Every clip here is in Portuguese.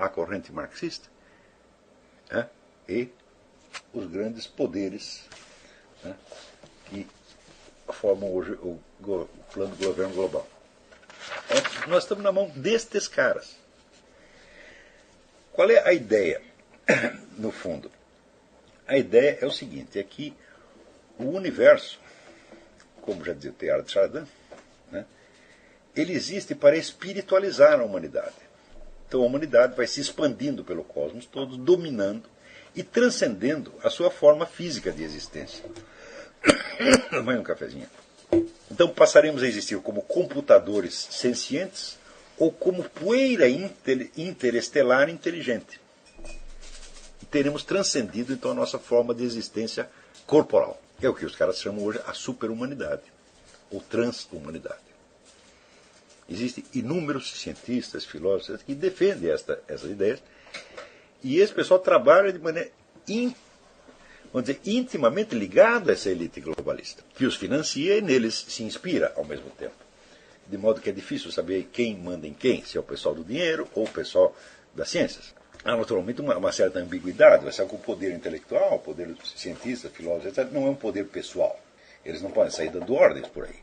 a corrente marxista, né, e os grandes poderes, né, que formam hoje o plano do governo global. Então, nós estamos na mão destes caras. Qual é a ideia, no fundo? A ideia é o seguinte, é que o universo, como já dizia o Teilhard de Chardin, né, ele existe para espiritualizar a humanidade. Então a humanidade vai se expandindo pelo cosmos todo, dominando e transcendendo a sua forma física de existência. Mais um cafezinho. Então passaremos a existir como computadores sencientes ou como poeira interestelar inteligente. Teremos transcendido então a nossa forma de existência corporal. É o que os caras chamam hoje a superhumanidade, ou transhumanidade. Existem inúmeros cientistas, filósofos que defendem essas ideias, e esse pessoal trabalha de maneira vamos dizer, intimamente ligado a essa elite globalista, que os financia e neles se inspira ao mesmo tempo. De modo que é difícil saber quem manda em quem, se é o pessoal do dinheiro ou o pessoal das ciências. Há naturalmente uma certa ambiguidade, vai ser com o poder intelectual, o poder dos cientistas, filósofos, etc., não é um poder pessoal. Eles não podem sair dando ordens por aí.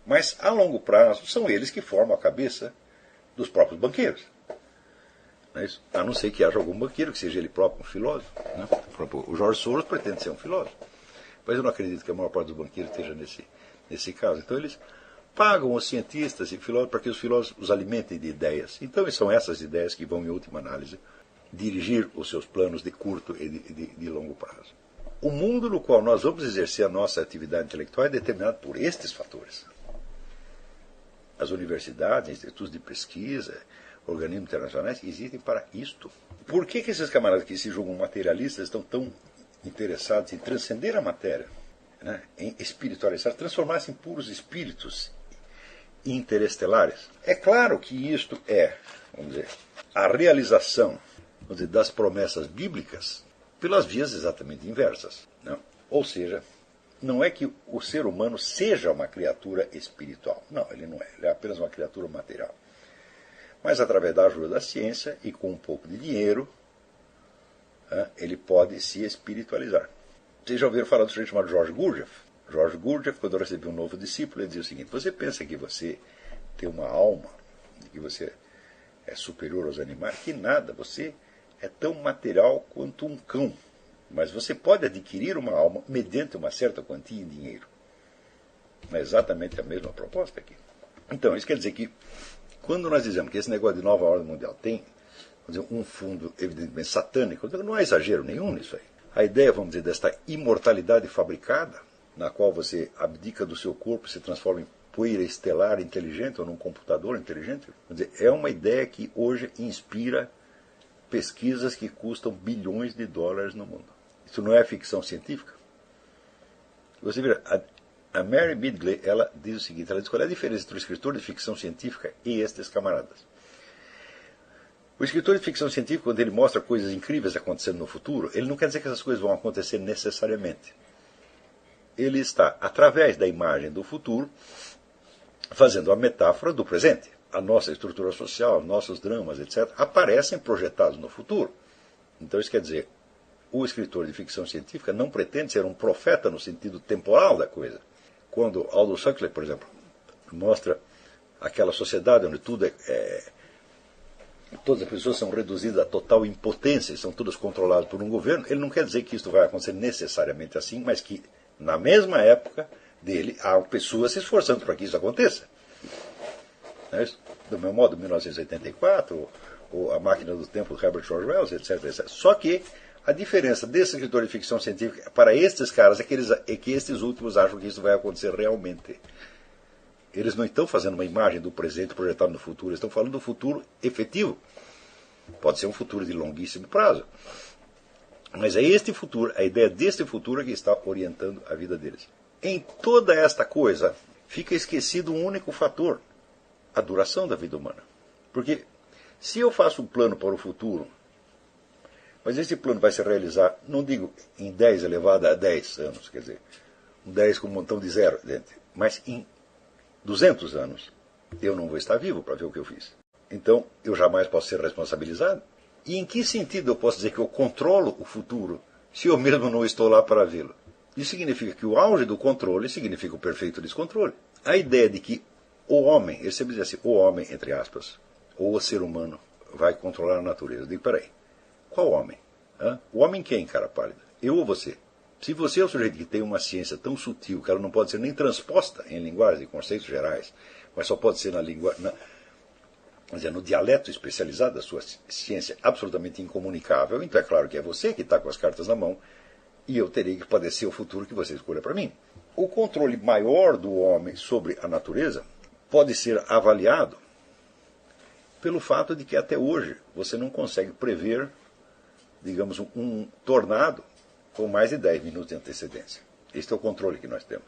Mas, a longo prazo, são eles que formam a cabeça dos próprios banqueiros. Não é isso? A não ser que haja algum banqueiro, que seja ele próprio um filósofo. Né? O George Soros pretende ser um filósofo. Mas eu não acredito que a maior parte dos banqueiros esteja nesse caso. Então eles pagam os cientistas e filósofos para que os filósofos os alimentem de ideias. Então são essas ideias que vão, em última análise, dirigir os seus planos de curto e de longo prazo. O mundo no qual nós vamos exercer a nossa atividade intelectual é determinado por estes fatores. As universidades, institutos de pesquisa, organismos internacionais existem para isto. Por que esses camaradas que se julgam materialistas estão tão interessados em transcender a matéria, né, em espiritualizar, transformar-se em puros espíritos interestelares? É claro que isto é, vamos dizer, a realização, vamos dizer, das promessas bíblicas pelas vias exatamente inversas. Não? Ou seja, não é que o ser humano seja uma criatura espiritual. Não, ele não é. Ele é apenas uma criatura material. Mas através da ajuda da ciência e com um pouco de dinheiro, ele pode se espiritualizar. Vocês já ouviram falar do sujeito chamado George Gurdjieff? George Gurdjieff, quando recebeu um novo discípulo, ele dizia o seguinte: você pensa que você tem uma alma, que você é superior aos animais? Que nada, você é tão material quanto um cão. Mas você pode adquirir uma alma mediante uma certa quantia em dinheiro. É exatamente a mesma proposta aqui. Então, isso quer dizer que, quando nós dizemos que esse negócio de nova ordem mundial tem, vamos dizer, um fundo evidentemente satânico, não há exagero nenhum nisso aí. A ideia, vamos dizer, desta imortalidade fabricada, na qual você abdica do seu corpo e se transforma em poeira estelar inteligente ou num computador inteligente, vamos dizer, é uma ideia que hoje inspira pesquisas que custam bilhões de dólares no mundo. Isso não é ficção científica? Você vê, a Mary Midgley, ela diz o seguinte, ela diz qual é a diferença entre o escritor de ficção científica e estes camaradas. O escritor de ficção científica, quando ele mostra coisas incríveis acontecendo no futuro, ele não quer dizer que essas coisas vão acontecer necessariamente. Ele está, através da imagem do futuro, fazendo a metáfora do presente. A nossa estrutura social, nossos dramas, etc., aparecem projetados no futuro. Então isso quer dizer, o escritor de ficção científica não pretende ser um profeta no sentido temporal da coisa. Quando Aldous Huxley, por exemplo, mostra aquela sociedade onde todas as pessoas são reduzidas a total impotência, são todas controladas por um governo, ele não quer dizer que isso vai acontecer necessariamente assim, mas que na mesma época dele há pessoas se esforçando para que isso aconteça. Não é isso? Do meu modo, 1984, ou A Máquina do Tempo do Herbert George Wells, etc., etc. Só que a diferença desse escritor de ficção científica para estes caras é que estes últimos acham que isso vai acontecer realmente. Eles não estão fazendo uma imagem do presente projetado no futuro, eles estão falando do futuro efetivo. Pode ser um futuro de longuíssimo prazo. Mas é este futuro, a ideia deste futuro que está orientando a vida deles. Em toda esta coisa, fica esquecido um único fator: a duração da vida humana. Porque se eu faço um plano para o futuro, mas esse plano vai se realizar, não digo em 10 elevado a 10 anos, quer dizer, um 10 com um montão de zero dentro, mas em 200 anos, eu não vou estar vivo para ver o que eu fiz. Então, eu jamais posso ser responsabilizado. E em que sentido eu posso dizer que eu controlo o futuro se eu mesmo não estou lá para vê-lo? Isso significa que o auge do controle significa o perfeito descontrole. A ideia de que o homem, ele sempre diz assim, o homem, entre aspas, ou o ser humano, vai controlar a natureza. Eu digo, peraí, qual homem? Hã? O homem quem, cara pálida? Eu ou você? Se você é o sujeito que tem uma ciência tão sutil que ela não pode ser nem transposta em linguagem, em conceitos gerais, mas só pode ser no dialeto especializado da sua ciência absolutamente incomunicável, então é claro que é você que está com as cartas na mão e eu terei que padecer o futuro que você escolha para mim. O controle maior do homem sobre a natureza pode ser avaliado pelo fato de que até hoje você não consegue prever, digamos, um tornado com mais de 10 minutos de antecedência. Este é o controle que nós temos.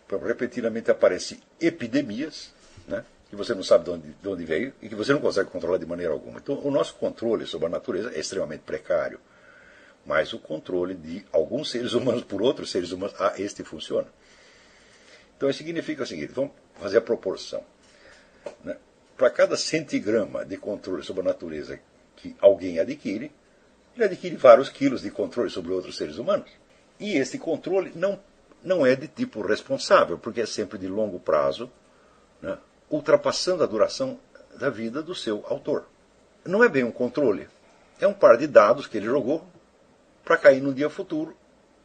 Repetidamente aparecem epidemias, né, que você não sabe de onde veio e que você não consegue controlar de maneira alguma. Então, o nosso controle sobre a natureza é extremamente precário. Mas o controle de alguns seres humanos por outros seres humanos, este funciona. Então, isso significa o seguinte, vamos fazer a proporção. Né? Para cada centigrama de controle sobre a natureza que alguém adquire, ele adquire vários quilos de controle sobre outros seres humanos. E esse controle não é de tipo responsável, porque é sempre de longo prazo, né, ultrapassando a duração da vida do seu autor. Não é bem um controle, é um par de dados que ele jogou para cair no dia futuro,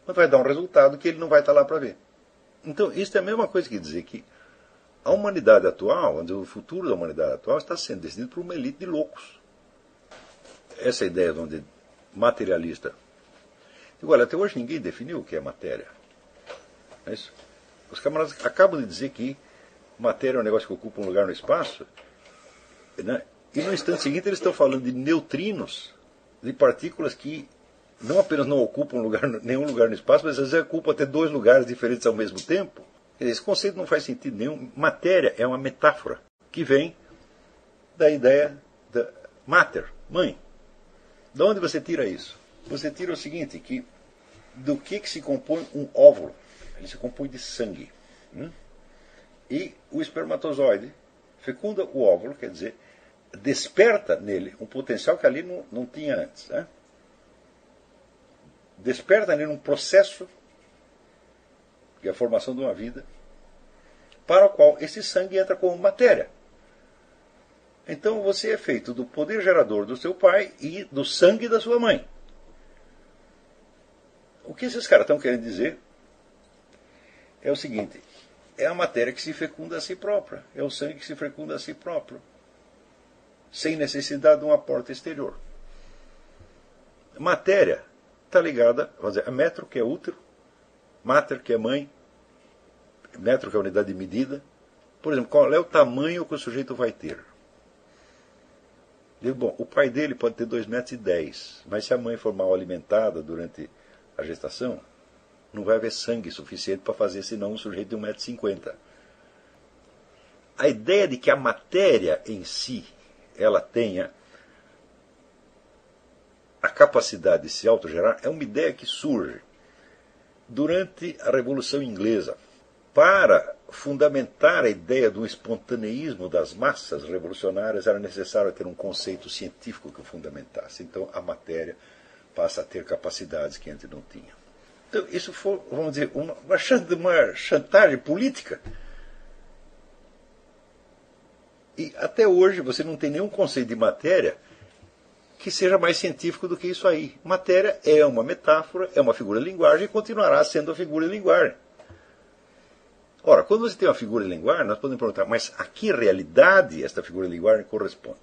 mas vai dar um resultado que ele não vai estar lá para ver. Então, isso é a mesma coisa que dizer que a humanidade atual, o futuro da humanidade atual, está sendo decidido por uma elite de loucos. Essa ideia onde materialista. Olha, até hoje ninguém definiu o que é matéria. É isso? Os camaradas acabam de dizer que matéria é um negócio que ocupa um lugar no espaço, né? E no instante seguinte eles estão falando de neutrinos, de partículas que não apenas não ocupam nenhum lugar no espaço, mas às vezes ocupam até dois lugares diferentes ao mesmo tempo. Esse conceito não faz sentido nenhum. Matéria é uma metáfora que vem da ideia da mater, mãe. De onde você tira isso? Você tira o seguinte, que do que se compõe um óvulo? Ele se compõe de sangue. E o espermatozoide fecunda o óvulo, quer dizer, desperta nele um potencial que ali não tinha antes. Né? Desperta nele um processo, que é a formação de uma vida, para o qual esse sangue entra como matéria. Então você é feito do poder gerador do seu pai e do sangue da sua mãe. O que esses caras estão querendo dizer é o seguinte, é a matéria que se fecunda a si própria, é o sangue que se fecunda a si próprio, sem necessidade de um aporte exterior. Matéria está ligada, vamos dizer, a metro, que é útero, mater, que é mãe, metro, que é a unidade de medida. Por exemplo, qual é o tamanho que o sujeito vai ter? Digo, bom, o pai dele pode ter 2,10 metros, mas se a mãe for mal alimentada durante a gestação, não vai haver sangue suficiente para fazer senão um sujeito de 1,50 metros. A ideia de que a matéria em si, ela tenha a capacidade de se autogerar, é uma ideia que surge durante a Revolução Inglesa. Para fundamentar a ideia do espontaneísmo das massas revolucionárias, era necessário ter um conceito científico que o fundamentasse. Então, a matéria passa a ter capacidades que antes não tinha. Então, isso foi, vamos dizer, uma chantagem política. E até hoje você não tem nenhum conceito de matéria que seja mais científico do que isso aí. Matéria é uma metáfora, é uma figura de linguagem e continuará sendo a figura de linguagem. Ora, quando você tem uma figura de linguagem, nós podemos perguntar, mas a que realidade esta figura de linguagem corresponde?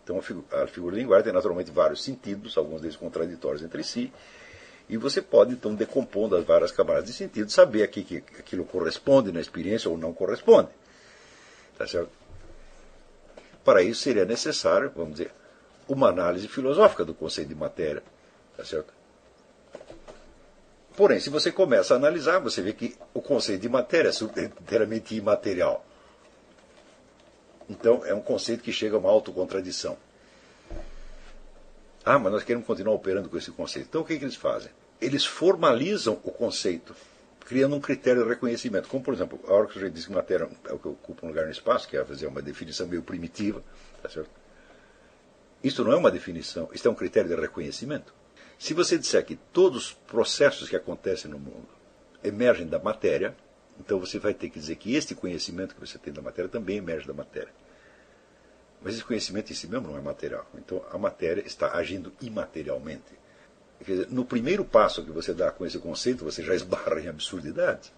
Então, a figura de linguagem tem naturalmente vários sentidos, alguns deles contraditórios entre si, e você pode, então, decompondo as várias camadas de sentido, saber aqui que aquilo corresponde na experiência ou não corresponde. Tá certo? Para isso seria necessário, vamos dizer, uma análise filosófica do conceito de matéria. Tá certo? Porém, se você começa a analisar, você vê que o conceito de matéria é inteiramente imaterial. Então, é um conceito que chega a uma autocontradição. Ah, mas nós queremos continuar operando com esse conceito. Então, o que eles fazem? Eles formalizam o conceito, criando um critério de reconhecimento. Como, por exemplo, a hora que o sujeito diz que matéria é o que ocupa um lugar no espaço, que é fazer uma definição meio primitiva, tá certo? Isso não é uma definição, isso é um critério de reconhecimento. Se você disser que todos os processos que acontecem no mundo emergem da matéria, então você vai ter que dizer que este conhecimento que você tem da matéria também emerge da matéria. Mas esse conhecimento em si mesmo não é material. Então a matéria está agindo imaterialmente. Quer dizer, no primeiro passo que você dá com esse conceito, você já esbarra em absurdidade.